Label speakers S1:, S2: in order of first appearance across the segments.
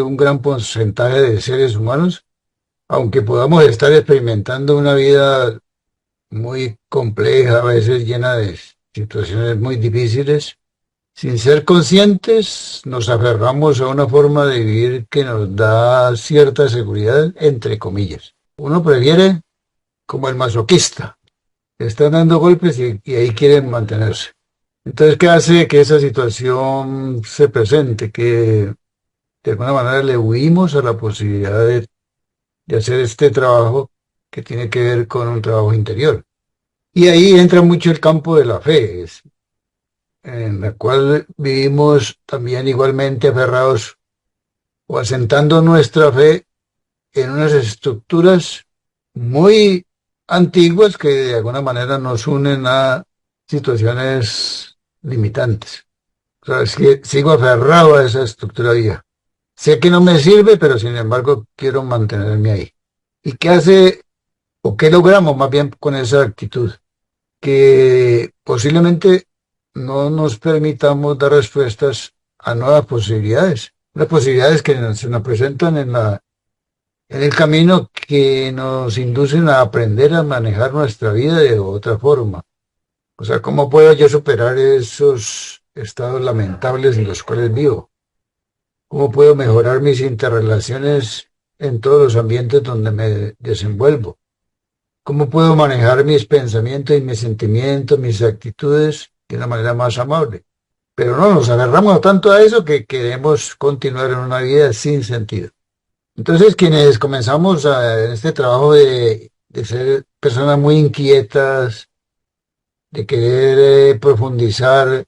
S1: un gran porcentaje de seres humanos, aunque podamos estar experimentando una vida muy compleja, a veces llena de situaciones muy difíciles, sin ser conscientes, nos aferramos a una forma de vivir que nos da cierta seguridad, entre comillas. Uno prefiere como el masoquista, están dando golpes y ahí quieren mantenerse. Entonces, ¿qué hace que esa situación se presente? Que de alguna manera le huimos a la posibilidad de hacer este trabajo que tiene que ver con un trabajo interior. Y ahí entra mucho el campo de la fe, en la cual vivimos también igualmente aferrados o asentando nuestra fe en unas estructuras muy antiguas que de alguna manera nos unen a situaciones limitantes. O sea, es que sigo aferrado a esa estructura vieja. Sé que no me sirve, pero sin embargo quiero mantenerme ahí. ¿Y qué hace o qué logramos más bien con esa actitud? Que posiblemente no nos permitamos dar respuestas a nuevas posibilidades, las posibilidades que se nos presentan en el camino que nos inducen a aprender a manejar nuestra vida de otra forma. O sea, ¿cómo puedo yo superar esos estados lamentables en los cuales vivo? ¿Cómo puedo mejorar mis interrelaciones en todos los ambientes donde me desenvuelvo? ¿Cómo puedo manejar mis pensamientos y mis sentimientos, mis actitudes de una manera más amable? Pero no, nos agarramos tanto a eso que queremos continuar en una vida sin sentido. Entonces, quienes comenzamos en este trabajo de ser personas muy inquietas, de querer profundizar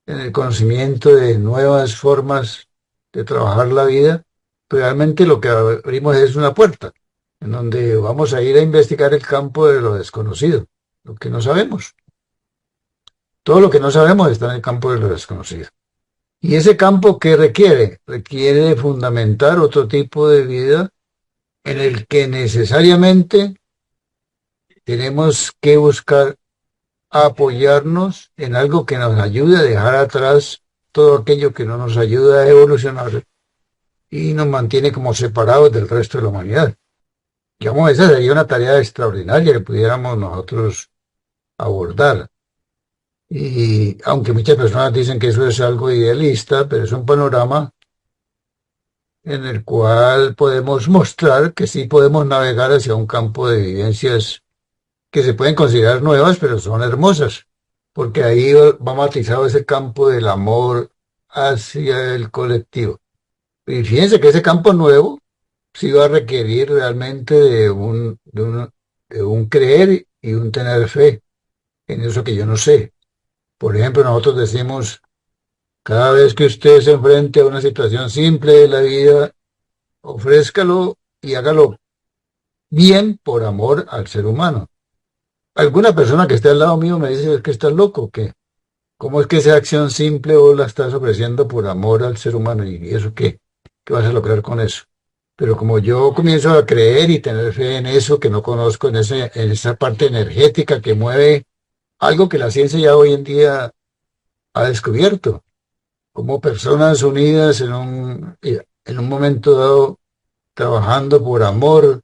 S1: en el conocimiento de nuevas formas de trabajar la vida, pues realmente lo que abrimos es una puerta, en donde vamos a ir a investigar el campo de lo desconocido, lo que no sabemos. Todo lo que no sabemos está en el campo de lo desconocido. ¿Y ese campo qué requiere? Requiere fundamentar otro tipo de vida en el que necesariamente tenemos que buscar apoyarnos en algo que nos ayude a dejar atrás todo aquello que no nos ayuda a evolucionar y nos mantiene como separados del resto de la humanidad. Digamos, esa sería una tarea extraordinaria que pudiéramos nosotros abordar. Y aunque muchas personas dicen que eso es algo idealista, pero es un panorama en el cual podemos mostrar que sí podemos navegar hacia un campo de vivencias que se pueden considerar nuevas, pero son hermosas, porque ahí va matizado ese campo del amor hacia el colectivo. Y fíjense que ese campo nuevo sí va a requerir realmente de un creer y un tener fe en eso que yo no sé. Por ejemplo, nosotros decimos, cada vez que usted se enfrente a una situación simple de la vida, ofrézcalo y hágalo bien por amor al ser humano. Alguna persona que esté al lado mío me dice, es que estás loco, ¿qué? ¿Cómo es que esa acción simple vos la estás ofreciendo por amor al ser humano? ¿Y eso qué? ¿Qué vas a lograr con eso? Pero como yo comienzo a creer y tener fe en eso que no conozco, en esa parte energética que mueve algo que la ciencia ya hoy en día ha descubierto, como personas unidas en un momento dado, trabajando por amor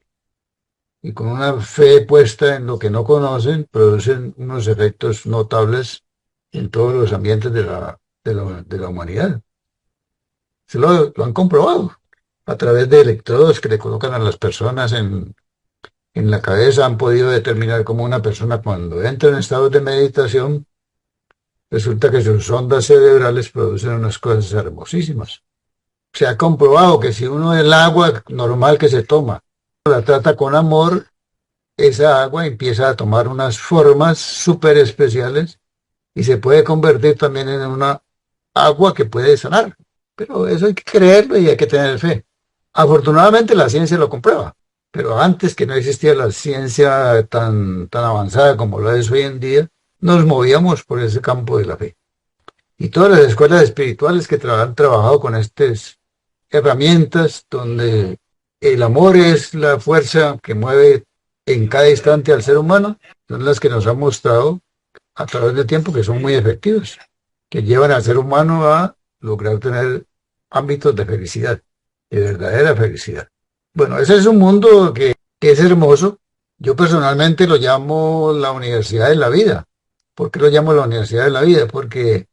S1: y con una fe puesta en lo que no conocen, producen unos efectos notables en todos los ambientes de la humanidad. Lo han comprobado a través de electrodos que le colocan a las personas en la cabeza, han podido determinar cómo una persona cuando entra en estados de meditación, resulta que sus ondas cerebrales producen unas cosas hermosísimas. Se ha comprobado que si uno el agua normal que se toma la trata con amor, esa agua empieza a tomar unas formas súper especiales y se puede convertir también en una agua que puede sanar. Pero eso hay que creerlo y hay que tener fe. Afortunadamente la ciencia lo comprueba, pero antes que no existía la ciencia tan avanzada como lo es hoy en día, nos movíamos por ese campo de la fe. Y todas las escuelas espirituales que han trabajado con estas herramientas donde el amor es la fuerza que mueve en cada instante al ser humano, son las que nos han mostrado a través del tiempo que son muy efectivas, que llevan al ser humano a lograr tener ámbitos de felicidad. de verdadera felicidad. Bueno, ese es un mundo que es hermoso. Yo personalmente lo llamo la universidad de la vida. ¿Por qué lo llamo la universidad de la vida? Porque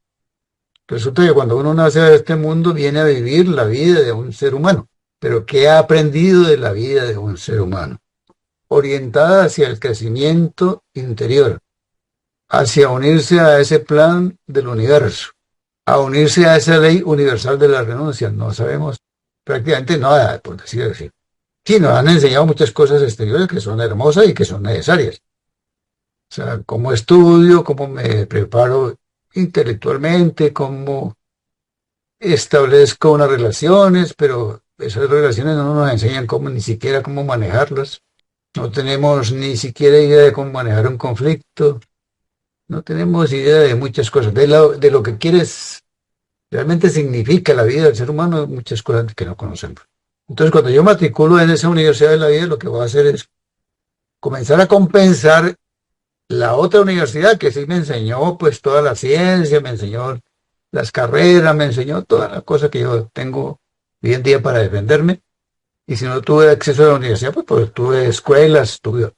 S1: resulta que cuando uno nace a este mundo viene a vivir la vida de un ser humano. Pero ¿qué ha aprendido de la vida de un ser humano? Orientada hacia el crecimiento interior, hacia unirse a ese plan del universo, a unirse a esa ley universal de la renuncia. No sabemos prácticamente nada, por decir así. Sí, nos han enseñado muchas cosas exteriores que son hermosas y que son necesarias. O sea, cómo estudio, cómo me preparo intelectualmente, cómo establezco unas relaciones, pero esas relaciones no nos enseñan cómo, ni siquiera cómo manejarlas. No tenemos ni siquiera idea de cómo manejar un conflicto. No tenemos idea de muchas cosas, de lo que quieres realmente significa la vida del ser humano, muchas cosas que no conocemos. Entonces, cuando yo matriculo en esa universidad de la vida, lo que voy a hacer es comenzar a compensar la otra universidad que sí me enseñó pues toda la ciencia, me enseñó las carreras, me enseñó todas las cosas que yo tengo hoy en día para defenderme. Y si no tuve acceso a la universidad, pues tuve escuelas, tuve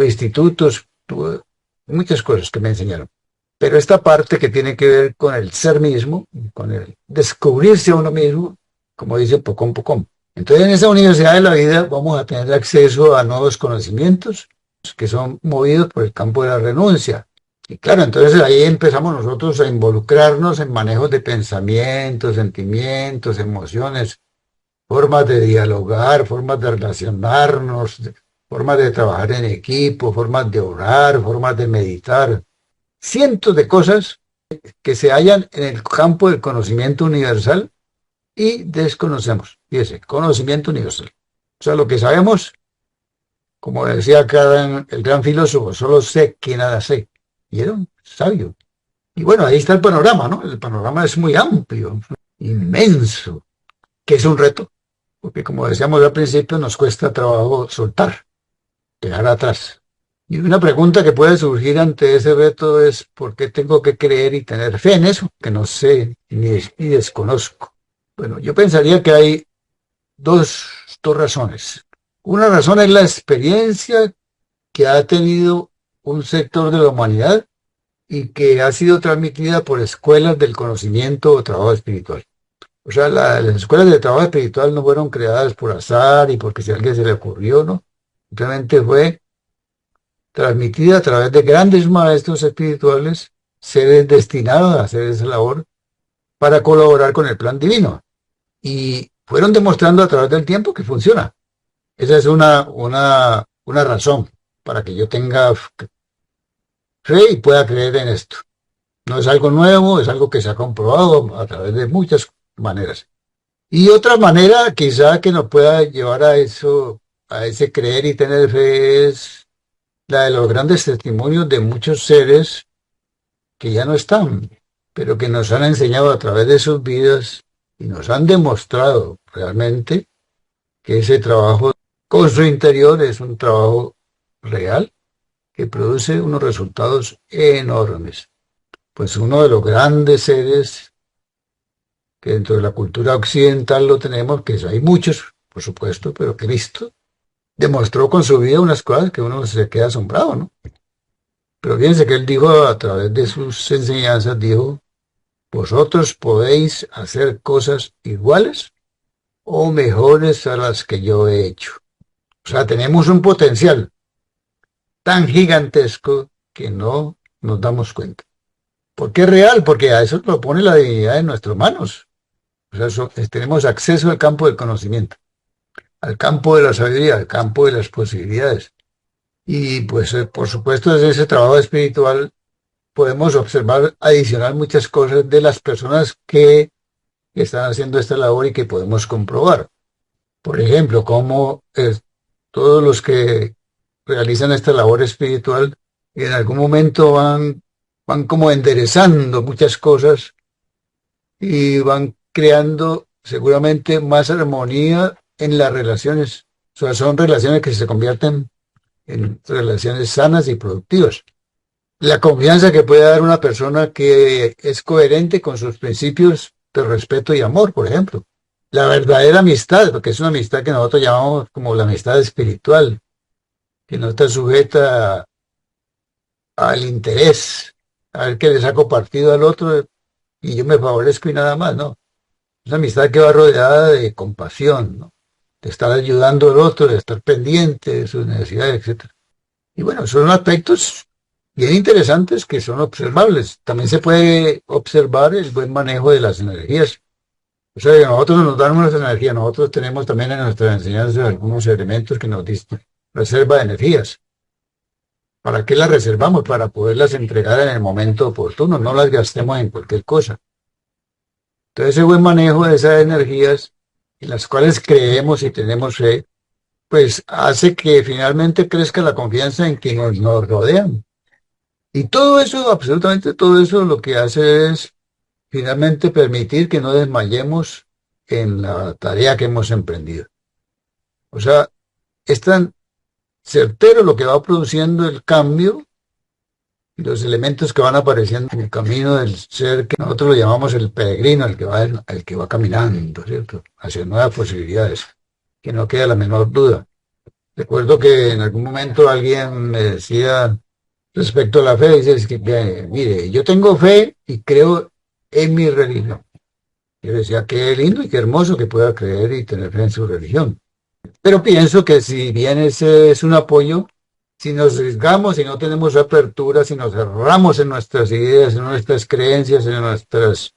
S1: institutos, tuve muchas cosas que me enseñaron. Pero esta parte que tiene que ver con el ser mismo, con el descubrirse a uno mismo, como dice Pocón Pocón. Entonces en esa universidad de la vida vamos a tener acceso a nuevos conocimientos que son movidos por el campo de la renuncia. Y claro, entonces ahí empezamos nosotros a involucrarnos en manejos de pensamientos, sentimientos, emociones, formas de dialogar, formas de relacionarnos, formas de trabajar en equipo, formas de orar, formas de meditar, cientos de cosas que se hallan en el campo del conocimiento universal y desconocemos. Fíjese, conocimiento universal. O sea, lo que sabemos, como decía el gran filósofo, solo sé que nada sé. Y era un sabio. Y bueno, ahí está el panorama, ¿no? El panorama es muy amplio, inmenso, que es un reto, porque como decíamos al principio, nos cuesta trabajo soltar, dejar atrás. Y una pregunta que puede surgir ante ese reto es ¿por qué tengo que creer y tener fe en eso que no sé ni desconozco? Bueno, yo pensaría que hay dos razones. Una razón es la experiencia que ha tenido un sector de la humanidad y que ha sido transmitida por escuelas del conocimiento o trabajo espiritual. O sea, las escuelas de trabajo espiritual no fueron creadas por azar y porque si a alguien se le ocurrió, ¿no? Simplemente fue transmitida a través de grandes maestros espirituales, seres destinados a hacer esa labor para colaborar con el plan divino. Y fueron demostrando a través del tiempo que funciona. Esa es una razón para que yo tenga fe y pueda creer en esto. No es algo nuevo, es algo que se ha comprobado a través de muchas maneras. Y otra manera quizá que nos pueda llevar a eso, a ese creer y tener fe es la de los grandes testimonios de muchos seres que ya no están, pero que nos han enseñado a través de sus vidas y nos han demostrado realmente que ese trabajo con su interior es un trabajo real que produce unos resultados enormes. Pues uno de los grandes seres que dentro de la cultura occidental lo tenemos, que hay muchos, por supuesto, pero Cristo demostró con su vida unas cosas que uno se queda asombrado, ¿no? Pero fíjense que él dijo a través de sus enseñanzas, dijo, vosotros podéis hacer cosas iguales o mejores a las que yo he hecho. O sea, tenemos un potencial tan gigantesco que no nos damos cuenta. ¿Por qué es real? Porque a eso lo pone la divinidad en nuestras manos. O sea, tenemos acceso al campo del conocimiento, al campo de la sabiduría, al campo de las posibilidades. Y pues, por supuesto, desde ese trabajo espiritual podemos observar adicional muchas cosas de las personas que están haciendo esta labor y que podemos comprobar. Por ejemplo, cómo todos los que realizan esta labor espiritual en algún momento van como enderezando muchas cosas y van creando seguramente más armonía en las relaciones. O sea, son relaciones que se convierten en relaciones sanas y productivas. La confianza que puede dar una persona que es coherente con sus principios de respeto y amor, por ejemplo. la verdadera amistad, porque es una amistad que nosotros llamamos como la amistad espiritual, que no está sujeta al interés, a ver que le saco partido al otro y yo me favorezco y nada más, ¿no? Es una amistad que va rodeada de compasión, ¿no? De estar ayudando al otro, de estar pendiente de sus necesidades, etcétera. Y bueno, son aspectos bien interesantes que son observables. También se puede observar el buen manejo de las energías. O sea, que nosotros nos dan unas energías, nosotros tenemos también en nuestras enseñanzas algunos elementos que nos dicen reserva de energías. ¿Para qué las reservamos? Para poderlas entregar en el momento oportuno, no las gastemos en cualquier cosa. Entonces, ese buen manejo de esas energías, en las cuales creemos y tenemos fe, pues hace que finalmente crezca la confianza en quienes nos rodean. Y todo eso, absolutamente todo eso, lo que hace es finalmente permitir que no desmayemos en la tarea que hemos emprendido. O sea, es tan certero lo que va produciendo el cambio y los elementos que van apareciendo en el camino del ser, que nosotros lo llamamos el peregrino, el que va caminando, ¿cierto? Hacia nuevas posibilidades, que no queda la menor duda. Recuerdo que en algún momento alguien me decía respecto a la fe, dice, es que, mire, yo tengo fe y creo en mi religión. Yo decía, qué lindo y qué hermoso que pueda creer y tener fe en su religión. Pero pienso que si bien ese es un apoyo, si nos arriesgamos, si no tenemos apertura, si nos cerramos en nuestras ideas, en nuestras creencias, en nuestros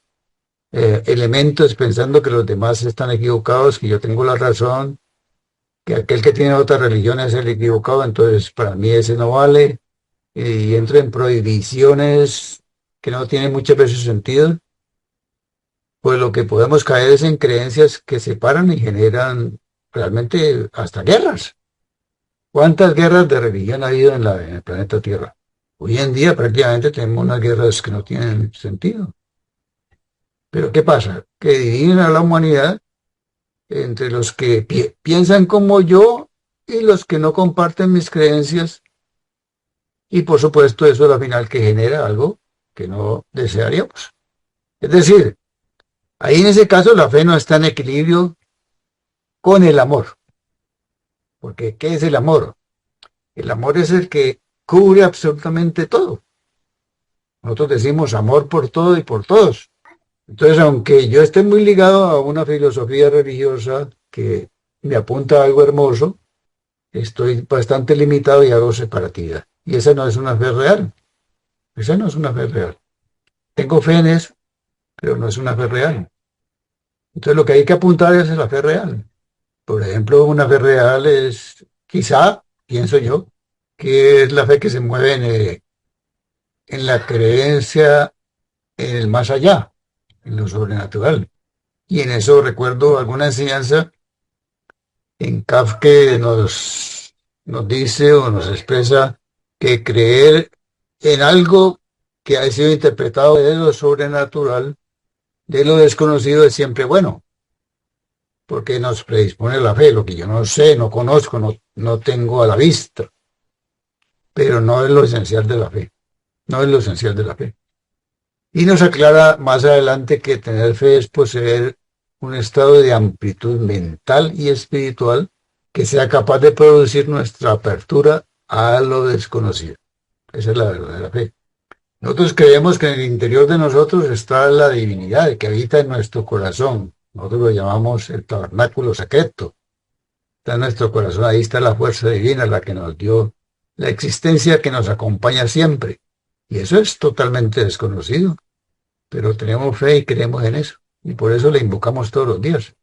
S1: elementos, pensando que los demás están equivocados, que yo tengo la razón, que aquel que tiene otra religión es el equivocado, entonces para mí ese no vale, y entro en prohibiciones que no tienen muchas veces sentido, pues lo que podemos caer es en creencias que separan y generan realmente hasta guerras. ¿Cuántas guerras de religión ha habido en el planeta Tierra? Hoy en día prácticamente tenemos unas guerras que no tienen sentido. Pero ¿qué pasa? Que dividen a la humanidad entre los que piensan como yo y los que no comparten mis creencias. Y por supuesto eso es al final que genera algo que no desearíamos. Es decir, ahí en ese caso la fe no está en equilibrio con el amor. Porque ¿qué es el amor? El amor es el que cubre absolutamente todo. Nosotros decimos amor por todo y por todos. Entonces, aunque yo esté muy ligado a una filosofía religiosa que me apunta a algo hermoso, estoy bastante limitado y hago separatidad. Y esa no es una fe real. Esa no es una fe real. Tengo fe en eso, pero no es una fe real. Entonces, lo que hay que apuntar es a la fe real. Por ejemplo, una fe real es, quizá, pienso yo, que es la fe que se mueve en la creencia en el más allá, en lo sobrenatural. Y en eso recuerdo alguna enseñanza en Kafka que nos dice o nos expresa que creer en algo que ha sido interpretado de lo sobrenatural, de lo desconocido, es siempre bueno, porque nos predispone la fe, lo que yo no sé, no conozco, no tengo a la vista, pero no es lo esencial de la fe, no es lo esencial de la fe. Y nos aclara más adelante que tener fe es poseer un estado de amplitud mental y espiritual que sea capaz de producir nuestra apertura a lo desconocido. Esa es la verdadera fe. Nosotros creemos que en el interior de nosotros está la divinidad que habita en nuestro corazón. Nosotros lo llamamos el tabernáculo secreto. Está en nuestro corazón, ahí está la fuerza divina, la que nos dio la existencia que nos acompaña siempre. Y eso es totalmente desconocido. Pero tenemos fe y creemos en eso. Y por eso le invocamos todos los días.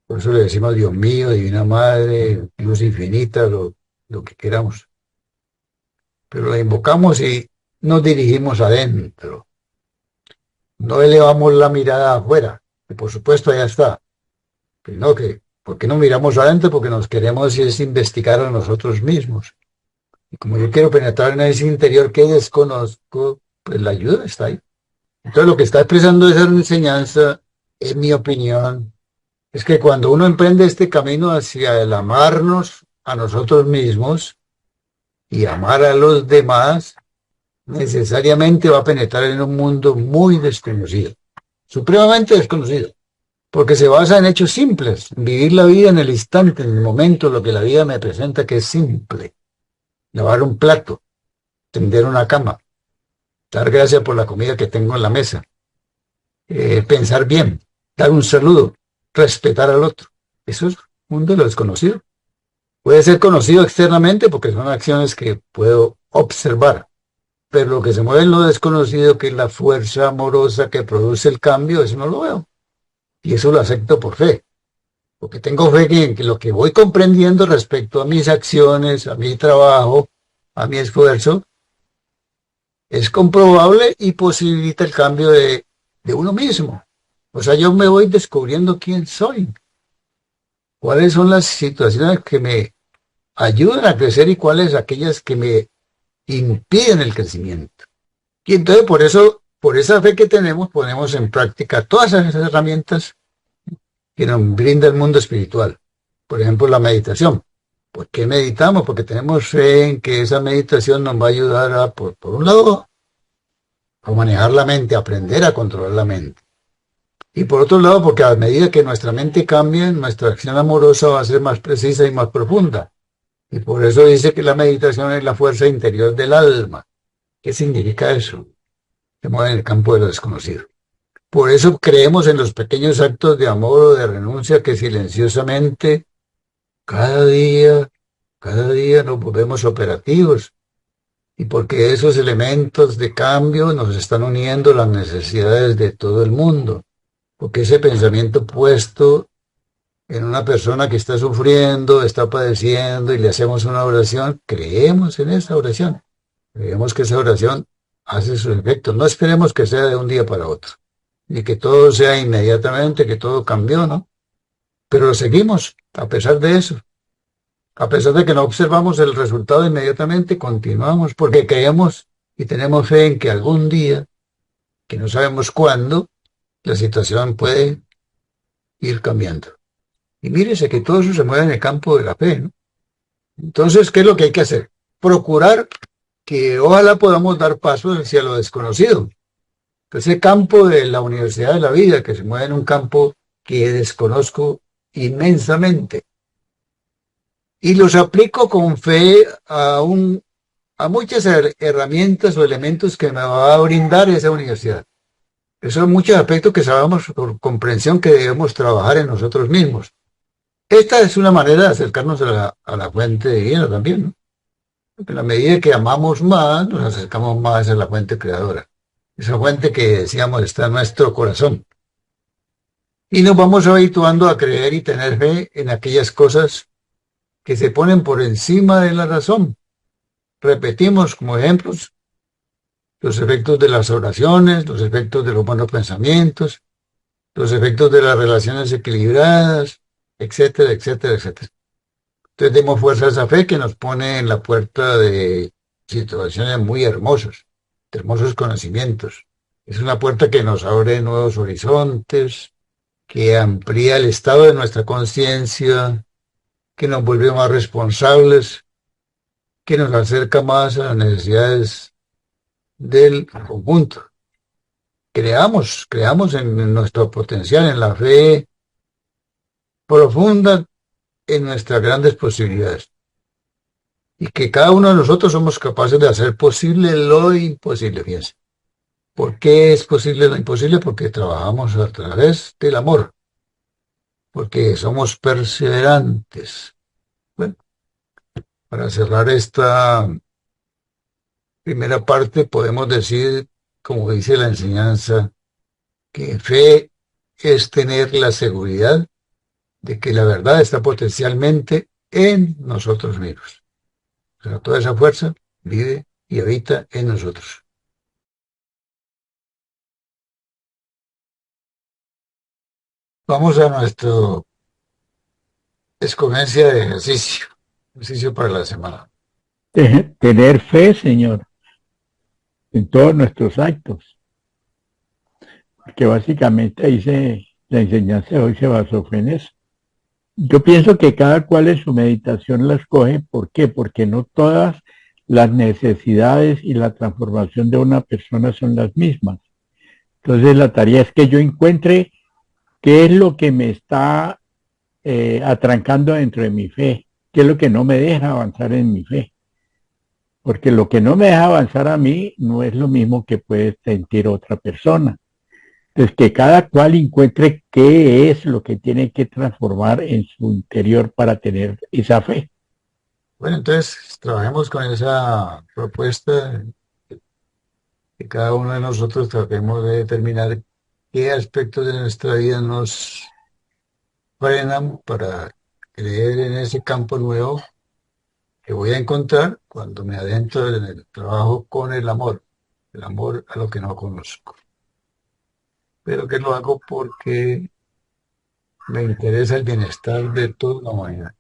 S1: Por eso le decimos Dios mío, Divina Madre, Luz Infinita, lo que queramos. Pero la invocamos y nos dirigimos adentro. No elevamos la mirada afuera, que por supuesto ya está. Sino que, ¿por qué no miramos adentro? Porque nos queremos es investigar a nosotros mismos. Y como yo quiero penetrar en ese interior que desconozco, pues la ayuda está ahí. Entonces lo que está expresando esa enseñanza, en mi opinión, es que cuando uno emprende este camino hacia el amarnos a nosotros mismos y amar a los demás, necesariamente va a penetrar en un mundo muy desconocido, supremamente desconocido. porque se basa en hechos simples, en vivir la vida en el instante, en el momento, lo que la vida me presenta que es simple. Lavar un plato, tender una cama, dar gracias por la comida que tengo en la mesa, pensar bien, dar un saludo, respetar al otro. Eso es un mundo de lo desconocido. Puede ser conocido externamente porque son acciones que puedo observar, pero lo que se mueve en lo desconocido, que es la fuerza amorosa que produce el cambio, eso no lo veo. Y eso lo acepto por fe, porque tengo fe que en que lo que voy comprendiendo respecto a mis acciones, a mi trabajo, a mi esfuerzo, es comprobable y posibilita el cambio de uno mismo. O sea, yo me voy descubriendo quién soy, cuáles son las situaciones que me ayudan a crecer y cuáles aquellas que me impiden el crecimiento. Y entonces por eso, por esa fe que tenemos, ponemos en práctica todas esas herramientas que nos brinda el mundo espiritual. Por ejemplo, la meditación. ¿Por qué meditamos? Porque tenemos fe en que esa meditación nos va a ayudar a, por un lado, a manejar la mente, a aprender a controlar la mente. Y por otro lado, porque a medida que nuestra mente cambie, nuestra acción amorosa va a ser más precisa y más profunda. Y por eso dice que la meditación es la fuerza interior del alma. ¿Qué significa eso? Se mueve en el campo de lo desconocido. Por eso creemos en los pequeños actos de amor o de renuncia que silenciosamente, cada día, cada día nos volvemos operativos. Y porque esos elementos de cambio nos están uniendo las necesidades de todo el mundo. Porque ese pensamiento puesto en una persona que está sufriendo, está padeciendo y le hacemos una oración, creemos en esa oración. Creemos que esa oración hace su efecto. No esperemos que sea de un día para otro, ni que todo sea inmediatamente, que todo cambió, ¿no? Pero lo seguimos, a pesar de eso. A pesar de que no observamos el resultado inmediatamente, continuamos, porque creemos y tenemos fe en que algún día, que no sabemos cuándo, la situación puede ir cambiando. Y mírese que todo eso se mueve en el campo de la fe, ¿no? Entonces, ¿qué es lo que hay que hacer? Procurar que ojalá podamos dar pasos hacia lo desconocido. Ese campo de la universidad de la vida, que se mueve en un campo que desconozco inmensamente. Y los aplico con fe a muchas herramientas o elementos que me va a brindar esa universidad. Esos son muchos aspectos que sabemos por comprensión que debemos trabajar en nosotros mismos. Esta es una manera de acercarnos a la fuente divina también, ¿no? Porque en la medida que amamos más, nos acercamos más a la fuente creadora. Esa fuente que decíamos está en nuestro corazón. Y nos vamos habituando a creer y tener fe en aquellas cosas que se ponen por encima de la razón. Repetimos como ejemplos los efectos de las oraciones, los efectos de los buenos pensamientos, los efectos de las relaciones equilibradas, etcétera, etcétera, etcétera. Entonces demos fuerza a esa fe que nos pone en la puerta de situaciones muy hermosas, de hermosos conocimientos. Es una puerta que nos abre nuevos horizontes, que amplía el estado de nuestra conciencia, que nos vuelve más responsables, que nos acerca más a las necesidades del conjunto. Creamos en nuestro potencial, en la fe profunda, en nuestras grandes posibilidades. Y que cada uno de nosotros somos capaces de hacer posible lo imposible, fíjense. ¿Por qué es posible lo imposible? Porque trabajamos a través del amor, porque somos perseverantes. Bueno, para cerrar esta primera parte, podemos decir, como dice la enseñanza, que fe es tener la seguridad de que la verdad está potencialmente en nosotros mismos. O sea, toda esa fuerza vive y habita en nosotros. Vamos a nuestro escogencia de ejercicio para la semana.
S2: Tener fe, Señor, en todos nuestros actos, que básicamente la enseñanza de hoy se basó en eso. Yo pienso que cada cual en su meditación la escoge. ¿Por qué? Porque no todas las necesidades y la transformación de una persona son las mismas. Entonces la tarea es que yo encuentre ¿Qué es lo que me está atrancando dentro de mi fe? ¿Qué es lo que no me deja avanzar en mi fe? Porque lo que no me deja avanzar a mí no es lo mismo que puede sentir otra persona. Entonces, que cada cual encuentre qué es lo que tiene que transformar en su interior para tener esa fe.
S1: Bueno, entonces trabajemos con esa propuesta, que cada uno de nosotros tratemos de determinar qué aspectos de nuestra vida nos frenan para creer en ese campo nuevo que voy a encontrar cuando me adentro en el trabajo con el amor a lo que no conozco. Pero que lo hago porque me interesa el bienestar de toda la humanidad.